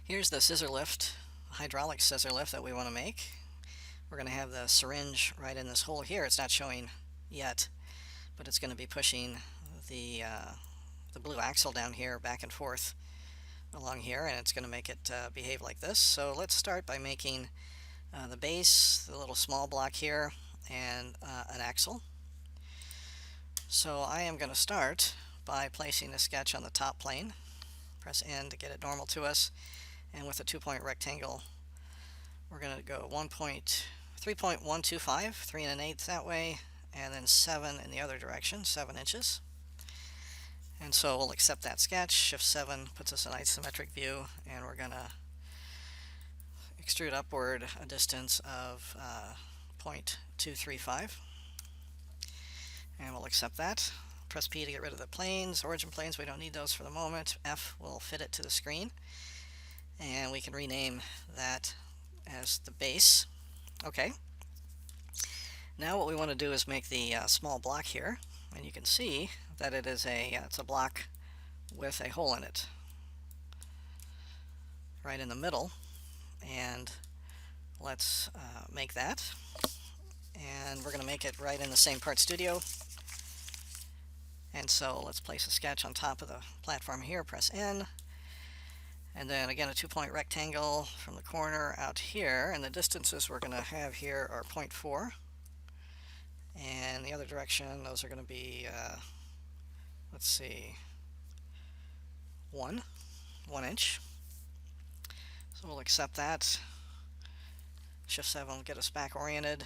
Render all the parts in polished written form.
Here's the scissor lift, hydraulic scissor lift that we want to make. We're going to have the syringe right in this hole here. It's not showing yet, but it's going to be pushing the blue axle down here back and forth along here, and it's going to make it behave like this. So let's start by making the base, the little small block here, and an axle. So I am going to start by placing the sketch on the top plane. Press N to get it normal to us, and with a 2-point rectangle we're going to go 3.125, 3 1/8 that way, and then 7 in the other direction, 7 inches. And so we'll accept that sketch. Shift 7 puts us in isometric view, and we're going to extrude upward a distance of 0.235, and we'll accept that. Press P to get rid of the planes, origin planes. We don't need those for the moment. F will fit it to the screen, and we can rename that as the base. Okay. Now what we want to do is make the small block here, and you can see that it is it's a block with a hole in it right in the middle, and let's make that. And we're going to make it right in the same part studio. And so let's place a sketch on top of the platform here, press N, and then again a 2-point rectangle from the corner out here, and the distances we're going to have here are 0.4, and the other direction those are going to be let's see, 1 inch. So we'll accept that. Shift 7 will get us back oriented,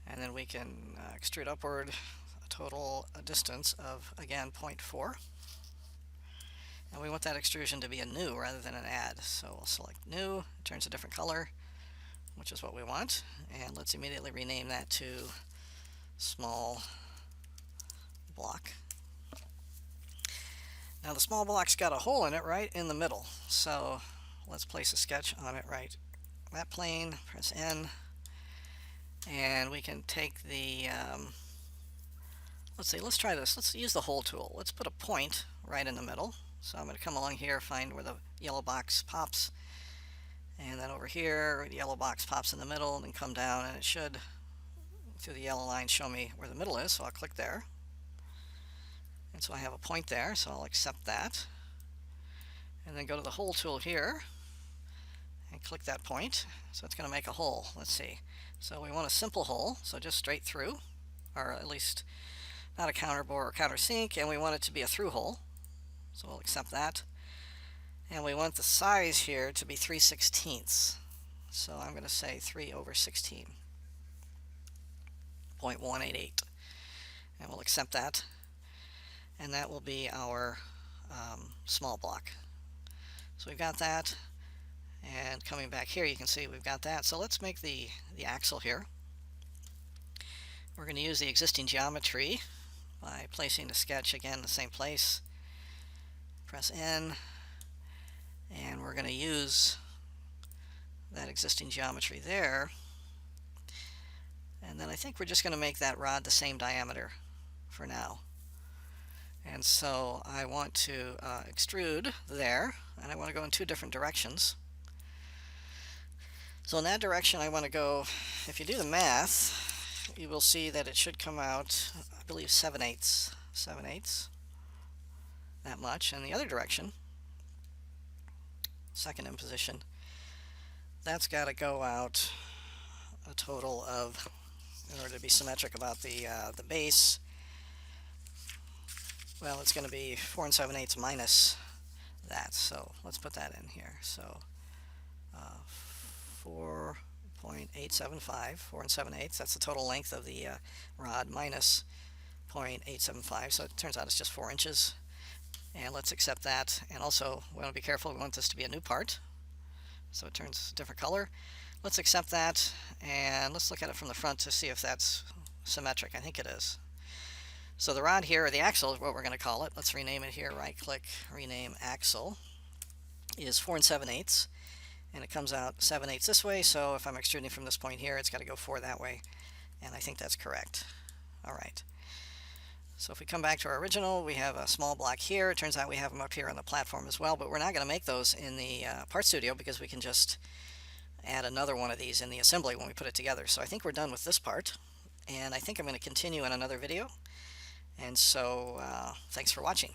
and then we can extrude upward a total distance of, again, 0.4. And we want that extrusion to be a new rather than an add. So we'll select new, it turns a different color, which is what we want. And let's immediately rename that to small block. Now the small block's got a hole in it right in the middle. So let's place a sketch on it right that plane, press N, and we can take the let's try this. Let's use the hole tool. Let's put a point right in the middle. So I'm going to come along here, find where the yellow box pops, and then over here the yellow box pops in the middle, and then come down, and it should, through the yellow line, show me where the middle is. So I'll click there, and so I have a point there, so I'll accept that, and then go to the hole tool here and click that point. So it's going to make a hole. Let's see. So we want a simple hole, so just straight through, or at least not a counterbore or countersink, and we want it to be a through hole. So we'll accept that. And we want the size here to be 3/16. So I'm going to say 3/16.188. And we'll accept that. And that will be our small block. So we've got that. And coming back here, you can see we've got that. So let's make the axle here. We're going to use the existing geometry by placing the sketch again in the same place. Press N, and we're going to use that existing geometry there. And then I think we're just going to make that rod the same diameter for now. And so I want to extrude there, and I want to go in 2 different directions. So in that direction I want to go, if you do the math, you will see that it should come out, I believe, 7/8, that much. And the other direction, second in position, that's got to go out a total of, in order to be symmetric about the base, well, it's going to be 4 7/8 minus that. So let's put that in here. So 4.875, 4 7/8, that's the total length of the rod, minus 0.875, so it turns out it's just 4 inches. And let's accept that. And also, we want to be careful, we want this to be a new part, so it turns a different color. Let's accept that, and let's look at it from the front to see if that's symmetric. I think it is. So the rod here, or the axle is what we're going to call it. Let's rename it here, right click, rename axle, is 4 7/8. And it comes out 7/8 this way, so if I'm extruding from this point here, it's got to go 4 that way, and I think that's correct. Alright, So if we come back to our original, we have a small block here. It turns out we have them up here on the platform as well, but we're not going to make those in the Part Studio because we can just add another one of these in the assembly when we put it together. So I think we're done with this part, and I think I'm going to continue in another video. And so thanks for watching.